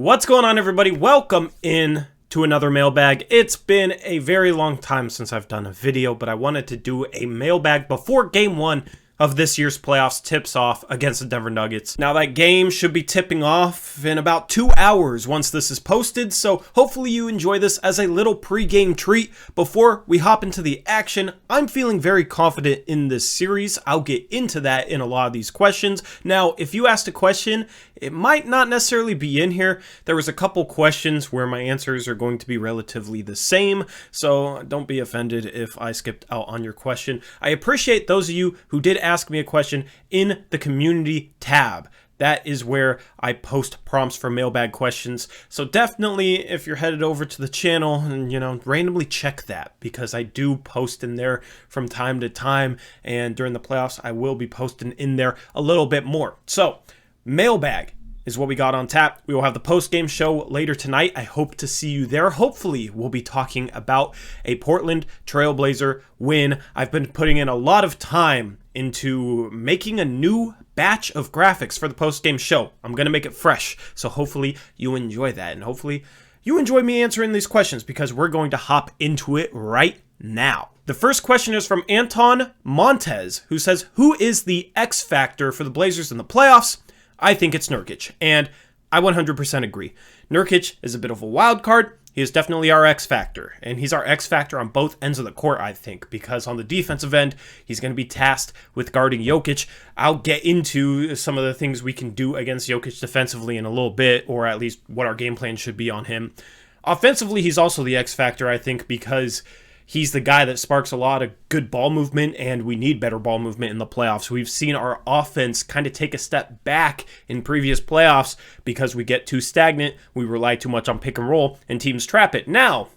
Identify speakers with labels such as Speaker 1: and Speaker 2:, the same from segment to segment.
Speaker 1: What's going on, everybody? Welcome in to another mailbag. It's been a very long time since I've done a video, but I wanted to do a mailbag before game one of this year's playoffs tips off against the Denver Nuggets. Now, that game should be tipping off in about 2 hours once this is posted, so hopefully you enjoy this as a little pre-game treat before we hop into the action. I'm feeling very confident in this series. I'll get into that in a lot of these questions. Now, if you asked a question, it might not necessarily be in here. There was a couple questions where my answers are going to be relatively the same, so don't be offended if I skipped out on your question. I appreciate those of you who did ask me a question in the community tab. That is where I post prompts for mailbag questions. So definitely, if you're headed over to the channel and, randomly check that, because I do post in there from time to time. And during the playoffs, I will be posting in there a little bit more. So mailbag is what we got on tap. We will have the post-game show later tonight. I hope to see you there. Hopefully, we'll be talking about a Portland Trailblazer win. I've been putting in a lot of time into making a new batch of graphics for the post-game show. I'm going to make it fresh, so hopefully you enjoy that, and hopefully you enjoy me answering these questions, because we're going to hop into it right now. The first question is from Anton Montez, who says, who is the X factor for the Blazers in the playoffs? I think it's Nurkic, and I 100% agree. Nurkic is a bit of a wild card. He is definitely our X factor, and he's our X factor on both ends of the court, I think, because on the defensive end, he's going to be tasked with guarding Jokic. I'll get into some of the things we can do against Jokic defensively in a little bit, or at least what our game plan should be on him. Offensively, he's also the X factor, I think, because he's the guy that sparks a lot of good ball movement, and we need better ball movement in the playoffs. We've seen our offense kind of take a step back in previous playoffs because we get too stagnant, we rely too much on pick and roll, and teams trap it. Now,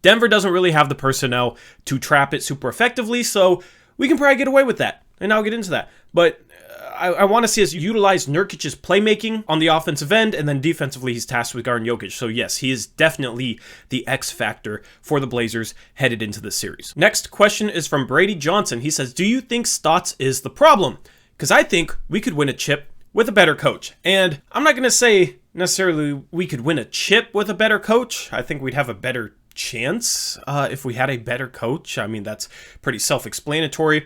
Speaker 1: Denver doesn't really have the personnel to trap it super effectively, so we can probably get away with that, and I'll get into that. But I want to see us utilize Nurkic's playmaking on the offensive end, and then defensively he's tasked with guarding Jokic. So yes, he is definitely the X factor for the Blazers headed into the series. Next question is from Brady Johnson. He says, do you think Stotts is the problem? Because I think we could win a chip with a better coach. And I'm not going to say necessarily we could win a chip with a better coach. I think we'd have a better chance if we had a better coach. I mean, that's pretty self-explanatory.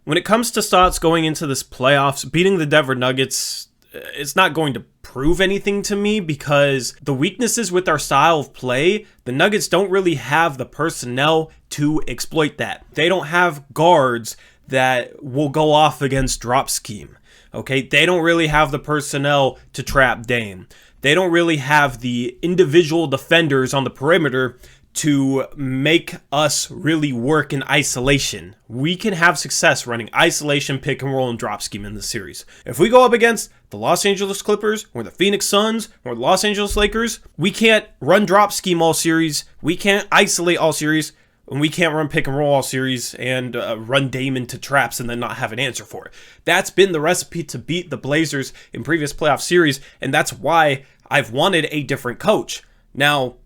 Speaker 1: When it comes to Stotts going into this playoffs, beating the Denver Nuggets, it's not going to prove anything to me, because the weaknesses with our style of play, the Nuggets don't really have the personnel to exploit that. They don't have guards that will go off against drop scheme. Okay, they don't really have the personnel to trap Dame. They don't really have the individual defenders on the perimeter to make us really work in isolation. We can have success running isolation, pick and roll, and drop scheme in the series. If we go up against the Los Angeles Clippers, or the Phoenix Suns, or the Los Angeles Lakers, we can't run drop scheme all series, we can't isolate all series, and we can't run pick and roll all series and run Dame into traps and then not have an answer for it. That's been the recipe to beat the Blazers in previous playoff series, and that's why I've wanted a different coach. Now,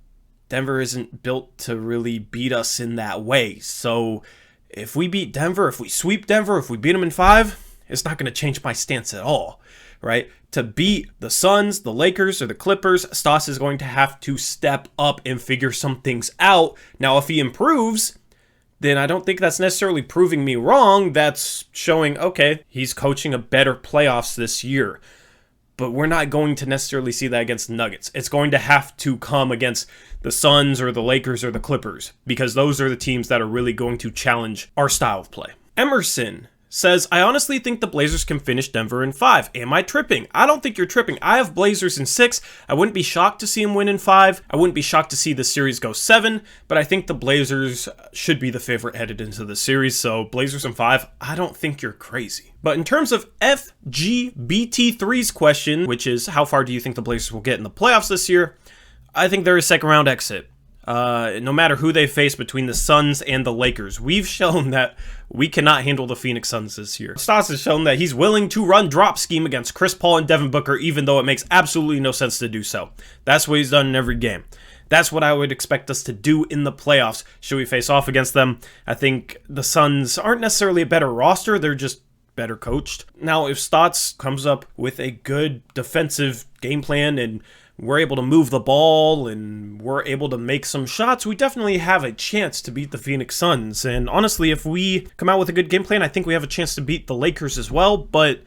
Speaker 1: Denver isn't built to really beat us in that way. So if we beat Denver, if we sweep Denver, if we beat them in 5, it's not going to change my stance at all, right? To beat the Suns, the Lakers, or the Clippers, Stotts is going to have to step up and figure some things out. Now, if he improves, then I don't think that's necessarily proving me wrong. That's showing, okay, he's coaching a better playoffs this year. But we're not going to necessarily see that against the Nuggets. It's going to have to come against the Suns or the Lakers or the Clippers, because those are the teams that are really going to challenge our style of play. Emerson says, I honestly think the Blazers can finish Denver in 5. Am I tripping? I don't think you're tripping. I have Blazers in 6. I wouldn't be shocked to see them win in 5. I wouldn't be shocked to see the series go 7, but I think the Blazers should be the favorite headed into the series. So Blazers in 5, I don't think you're crazy. But in terms of FGBT3's question, which is how far do you think the Blazers will get in the playoffs this year, I think they're a second round exit. No matter who they face between the Suns and the Lakers, we've shown that we cannot handle the Phoenix Suns this year. Stotts has shown that he's willing to run drop scheme against Chris Paul and Devin Booker, even though it makes absolutely no sense to do so. That's what he's done in every game. That's what I would expect us to do in the playoffs should we face off against them. I think the Suns aren't necessarily a better roster, they're just better coached. Now, if Stotts comes up with a good defensive game plan and we're able to move the ball and we're able to make some shots, we definitely have a chance to beat the Phoenix Suns. And honestly, if we come out with a good game plan, I think we have a chance to beat the Lakers as well. But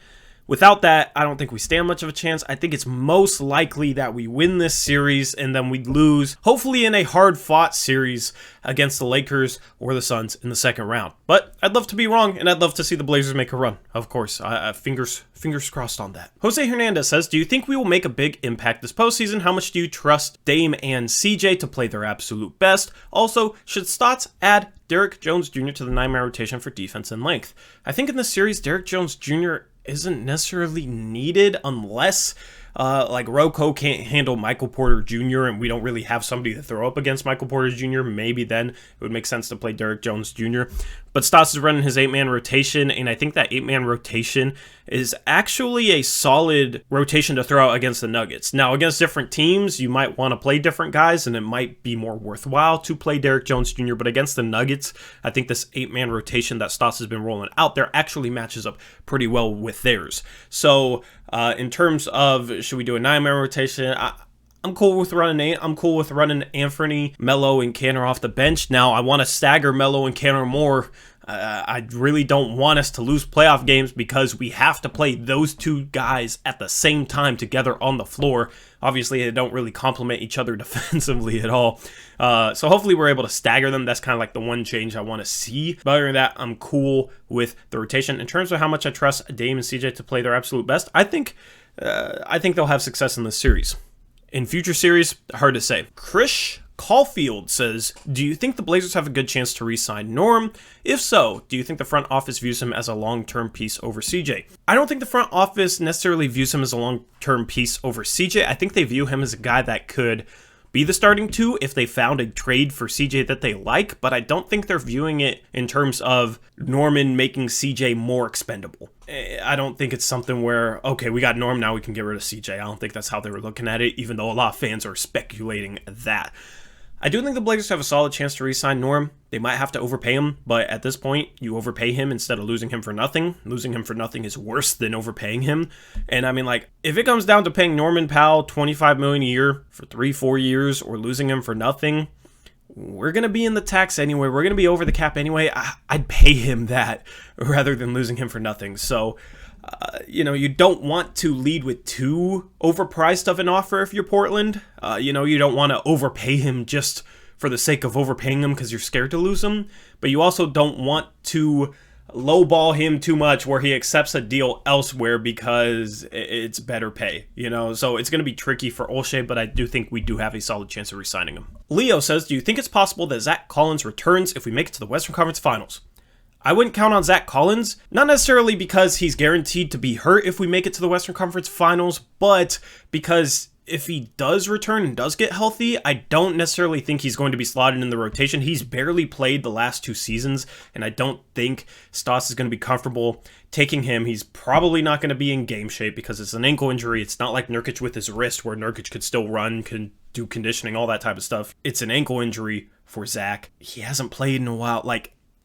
Speaker 1: without that, I don't think we stand much of a chance. I think it's most likely that we win this series and then we lose, hopefully in a hard-fought series against the Lakers or the Suns in the second round. But I'd love to be wrong, and I'd love to see the Blazers make a run. Of course, fingers crossed on that. Jose Hernandez says, do you think we will make a big impact this postseason? How much do you trust Dame and CJ to play their absolute best? Also, should Stotts add Derrick Jones Jr. to the 9-man rotation for defense and length? I think in this series, Derrick Jones Jr. isn't necessarily needed unless like Rocco can't handle Michael Porter Jr. and we don't really have somebody to throw up against Michael Porter Jr. Maybe then it would make sense to play Derrick Jones Jr. But Stotts is running his 8-man rotation, and I think that 8-man rotation is actually a solid rotation to throw out against the Nuggets. Now, against different teams, you might want to play different guys, and it might be more worthwhile to play Derrick Jones Jr., but against the Nuggets, I think this 8-man rotation that Stotts has been rolling out there actually matches up pretty well with theirs. So, in terms of, should we do a 9-man rotation? I'm cool with running 8. I'm cool with running Anthony, Melo, and Kanter off the bench. Now, I want to stagger Melo and Kanter more. I really don't want us to lose playoff games because we have to play those two guys at the same time together on the floor. Obviously, they don't really complement each other defensively at all. So hopefully we're able to stagger them. That's kind of like the one change I want to see. But other than that, I'm cool with the rotation. In terms of how much I trust Dame and CJ to play their absolute best, I think they'll have success in this series. In future series, hard to say. Krish Caulfield says, do you think the Blazers have a good chance to re-sign Norm? If so, do you think the front office views him as a long-term piece over CJ? I don't think the front office necessarily views him as a long-term piece over CJ. I think they view him as a guy that could be the starting two if they found a trade for CJ that they like, but I don't think they're viewing it in terms of Norman making CJ more expendable. I don't think it's something where, okay, we got Norm, now we can get rid of CJ. I don't think that's how they were looking at it, even though a lot of fans are speculating that. I do think the Blazers have a solid chance to re-sign Norm. They might have to overpay him, but at this point, you overpay him instead of losing him for nothing. Losing him for nothing is worse than overpaying him. And I mean, like, if it comes down to paying Norman Powell $25 million a year for 3-4 years or losing him for nothing, we're going to be in the tax anyway. We're going to be over the cap anyway. I'd pay him that rather than losing him for nothing. So, you don't want to lead with too overpriced of an offer if you're Portland. You don't want to overpay him just for the sake of overpaying him because you're scared to lose him. But you also don't want to lowball him too much where he accepts a deal elsewhere because it's better pay, So it's going to be tricky for Olshey, but I do think we do have a solid chance of re-signing him. Leo says, do you think it's possible that Zach Collins returns if we make it to the Western Conference Finals? I wouldn't count on Zach Collins, not necessarily because he's guaranteed to be hurt if we make it to the Western Conference Finals, but because if he does return and does get healthy, I don't necessarily think he's going to be slotted in the rotation. He's barely played the last 2 seasons, and I don't think Stotts is going to be comfortable taking him. He's probably not going to be in game shape because it's an ankle injury. It's not like Nurkic with his wrist where Nurkic could still run, can do conditioning, all that type of stuff. It's an ankle injury for Zach. He hasn't played in a while.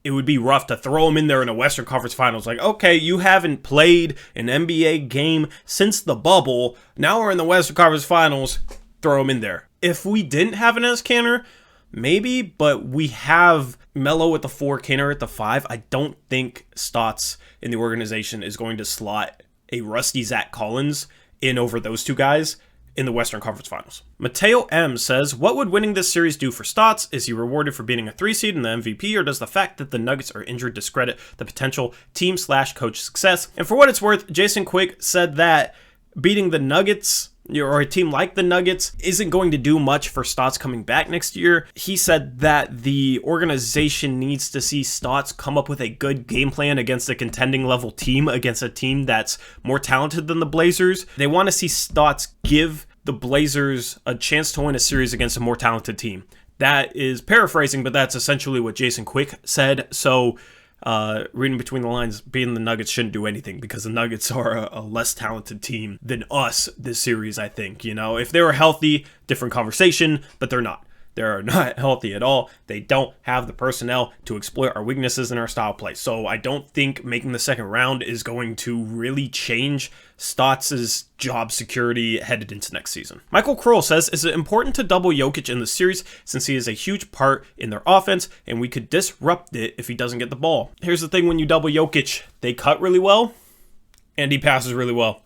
Speaker 1: It would be rough to throw him in there in a Western Conference Finals. Like, okay, you haven't played an NBA game since the bubble. Now we're in the Western Conference Finals. Throw him in there. If we didn't have an Kanter, maybe, but we have Melo at the 4, Kanter at the 5. I don't think Stotts in the organization is going to slot a rusty Zach Collins in over those two guys in the Western Conference Finals. Mateo M says, what would winning this series do for Stotts? Is he rewarded for beating a 3 seed in the MVP, or does the fact that the Nuggets are injured discredit the potential team/coach success? And for what it's worth, Jason Quick said that beating the Nuggets, or a team like the Nuggets, isn't going to do much for Stotts coming back next year. He said that the organization needs to see Stotts come up with a good game plan against a contending level team, against a team that's more talented than the Blazers. They want to see Stotts give the Blazers a chance to win a series against a more talented team. That is paraphrasing, but that's essentially what Jason Quick said. So, reading between the lines, beating the Nuggets shouldn't do anything because the Nuggets are a less talented team than us this series, I think. If they were healthy, different conversation, but they're not. They're not healthy at all. They don't have the personnel to exploit our weaknesses in our style play. So I don't think making the second round is going to really change Stotts' job security headed into next season. Michael Kroll says, is it important to double Jokic in the series since he is a huge part in their offense and we could disrupt it if he doesn't get the ball? Here's the thing, when you double Jokic, they cut really well and he passes really well.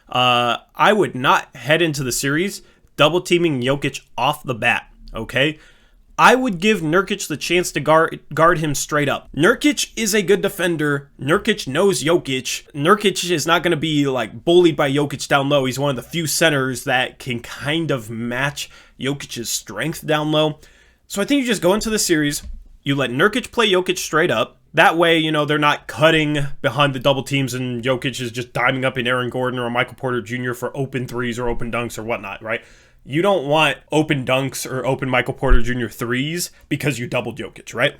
Speaker 1: I would not head into the series double teaming Jokic off the bat. Okay, I would give Nurkic the chance to guard him straight up. Nurkic is a good defender. Nurkic knows Jokic. Nurkic is not going to be like bullied by Jokic down low. He's one of the few centers that can kind of match Jokic's strength down low. So I think you just go into the series, you let Nurkic play Jokic straight up. That way, you know, they're not cutting behind the double teams and Jokic is just diving up in Aaron Gordon or Michael Porter Jr. for open threes or open dunks or whatnot, right? You don't want open dunks or open Michael Porter Jr. threes because you doubled Jokic, right?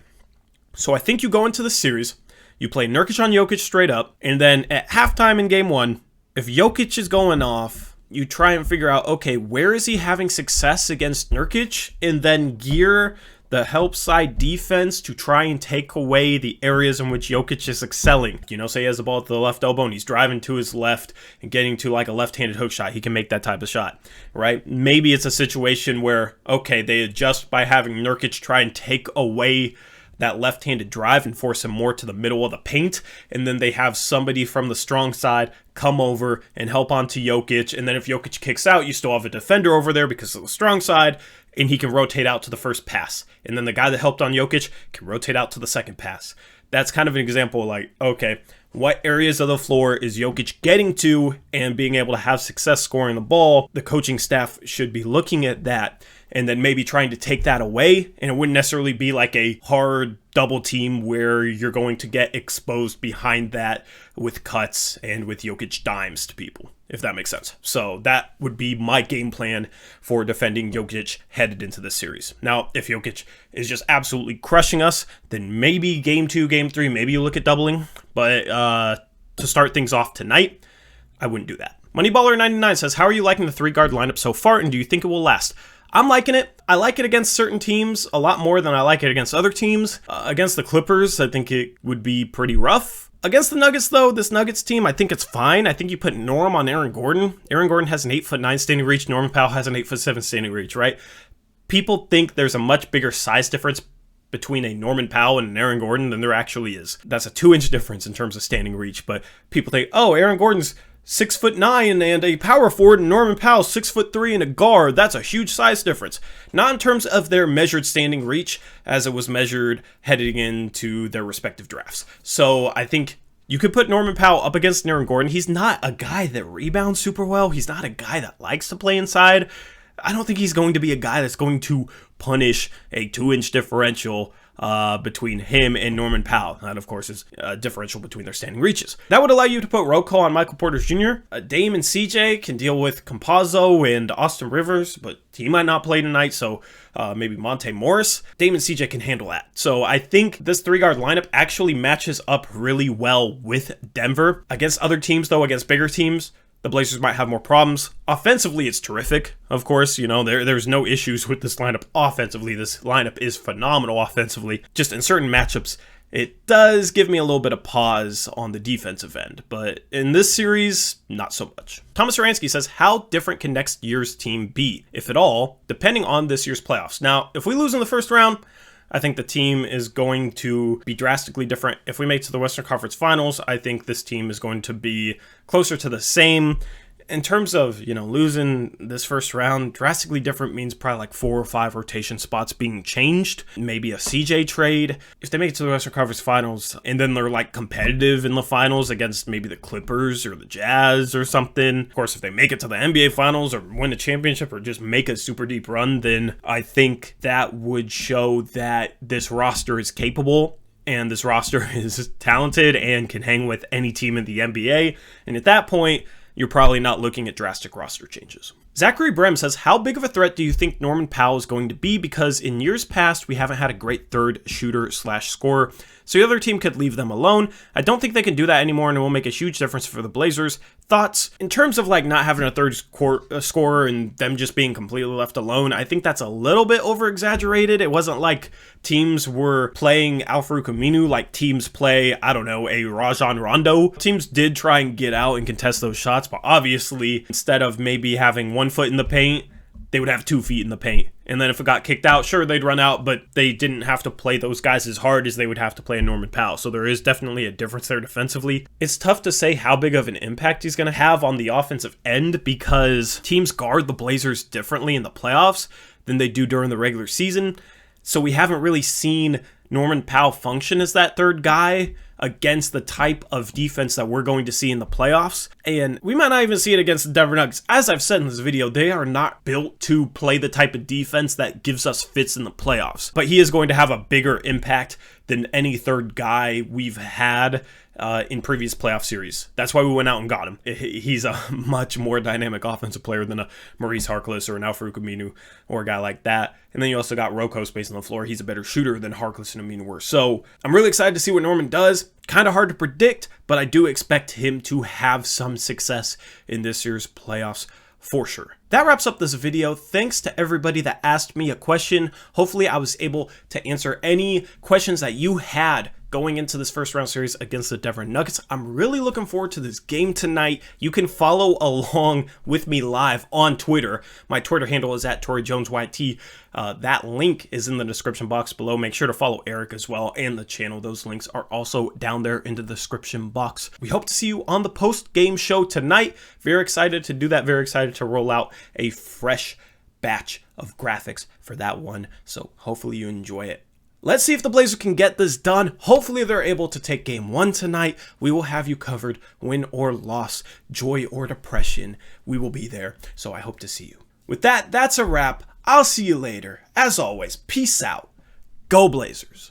Speaker 1: So I think you go into the series, you play Nurkic on Jokic straight up, and then at halftime in game one, if Jokic is going off, you try and figure out, okay, where is he having success against Nurkic? And then gear the help side defense to try and take away the areas in which Jokic is excelling. You know, say he has the ball at the left elbow and he's driving to his left and getting to like a left-handed hook shot. He can make that type of shot, right? Maybe it's a situation where, okay, they adjust by having Nurkic try and take away that left-handed drive and force him more to the middle of the paint, and then they have somebody from the strong side come over and help onto Jokic, and then if Jokic kicks out, you still have a defender over there because of the strong side, and he can rotate out to the first pass, and then the guy that helped on Jokic can rotate out to the second pass. That's kind of an example of like, okay, what areas of the floor is Jokic getting to and being able to have success scoring the ball? The coaching staff should be looking at that and then maybe trying to take that away. And it wouldn't necessarily be like a hard double team where you're going to get exposed behind that with cuts and with Jokic dimes to people, if that makes sense. So that would be my game plan for defending Jokic headed into this series. Now, if Jokic is just absolutely crushing us, then maybe game 2, game 3, maybe you look at doubling. But to start things off tonight, I wouldn't do that. Moneyballer99 says, how are you liking the 3-guard lineup so far, and do you think it will last? I'm liking it. I like it against certain teams a lot more than I like it against other teams. Against the Clippers, I think it would be pretty rough. Against the Nuggets, though, this Nuggets team, I think it's fine. I think you put Norm on Aaron Gordon. Aaron Gordon has an 8'9" standing reach. Norman Powell has an 8'7" standing reach, right? People think there's a much bigger size difference between a Norman Powell and an Aaron Gordon than there actually is. That's a 2-inch difference in terms of standing reach, but people think, oh, Aaron Gordon's 6'9" and a power forward, and Norman Powell 6'3" and a guard. That's a huge size difference. Not in terms of their measured standing reach as it was measured heading into their respective drafts. So I think you could put Norman Powell up against Aaron Gordon. He's not a guy that rebounds super well. He's not a guy that likes to play inside. I don't think he's going to be a guy that's going to punish a 2-inch differential between him and Norman Powell. That, of course, is a differential between their standing reaches. That would allow you to put Rocco on Michael Porter Jr. Dame and CJ can deal with Campazzo and Austin Rivers, but he might not play tonight, so maybe Monte Morris. Dame and CJ can handle that. So I think this 3-guard lineup actually matches up really well with Denver. Against other teams, though, against bigger teams, the Blazers might have more problems. Offensively, it's terrific. Of course, you know, there's no issues with this lineup offensively. This lineup is phenomenal offensively. Just in certain matchups, it does give me a little bit of pause on the defensive end. But in this series, not so much. Thomas Aransky says, how different can next year's team be, if at all, depending on this year's playoffs? Now, if we lose in the first round, I think the team is going to be drastically different. If we make it to the Western Conference Finals, I think this team is going to be closer to the same. In terms of, you know, losing this first round, drastically different means probably like 4 or 5 rotation spots being changed. Maybe a CJ trade. If they make it to the Western Conference Finals and then they're like competitive in the finals against maybe the Clippers or the Jazz or something. Of course, if they make it to the NBA Finals or win a championship or just make a super deep run, then I think that would show that this roster is capable. And this roster is talented and can hang with any team in the NBA. And at that point, you're probably not looking at drastic roster changes. Zachary Brem says, how big of a threat do you think Norman Powell is going to be? Because in years past, we haven't had a great third shooter / scorer, so the other team could leave them alone. I don't think they can do that anymore, and it will make a huge difference for the Blazers. Thoughts? In terms of like not having a third scorer and them just being completely left alone, I think that's a little bit over-exaggerated. It wasn't like teams were playing Al-Farouq Aminu like teams play, I don't know, a Rajon Rondo. Teams did try and get out and contest those shots, but obviously, instead of maybe having 1 foot in the paint, they would have 2 feet in the paint. And then if it got kicked out, sure, they'd run out, but they didn't have to play those guys as hard as they would have to play a Norman Powell. So there is definitely a difference there defensively. It's tough to say how big of an impact he's going to have on the offensive end because teams guard the Blazers differently in the playoffs than they do during the regular season. So we haven't really seen Norman Powell function as that third guy against the type of defense that we're going to see in the playoffs. And we might not even see it against the Denver Nuggets. As I've said in this video, they are not built to play the type of defense that gives us fits in the playoffs. But he is going to have a bigger impact than any third guy we've had in previous playoff series. That's why we went out and got him. He's a much more dynamic offensive player than a Maurice Harkless or an Al-Farouq Aminu or a guy like that. And then you also got Rocco spacing the floor. He's a better shooter than Harkless and Aminu were. So I'm really excited to see what Norman does. Kind of hard to predict, but I do expect him to have some success in this year's playoffs for sure. That wraps up this video. Thanks to everybody that asked me a question. Hopefully I was able to answer any questions that you had going into this first round series against the Denver Nuggets. I'm really looking forward to this game tonight. You can follow along with me live on Twitter. My Twitter handle is @TorreyJonesYT. That link is in the description box below. Make sure to follow Eric as well and the channel. Those links are also down there in the description box. We hope to see you on the post-game show tonight. Very excited to do that. Very excited to roll out a fresh batch of graphics for that one. So hopefully you enjoy it. Let's see if the Blazers can get this done. Hopefully they're able to take game one tonight. We will have you covered, win or loss, joy or depression. We will be there, so I hope to see you. With that, that's a wrap. I'll see you later. As always, peace out. Go Blazers.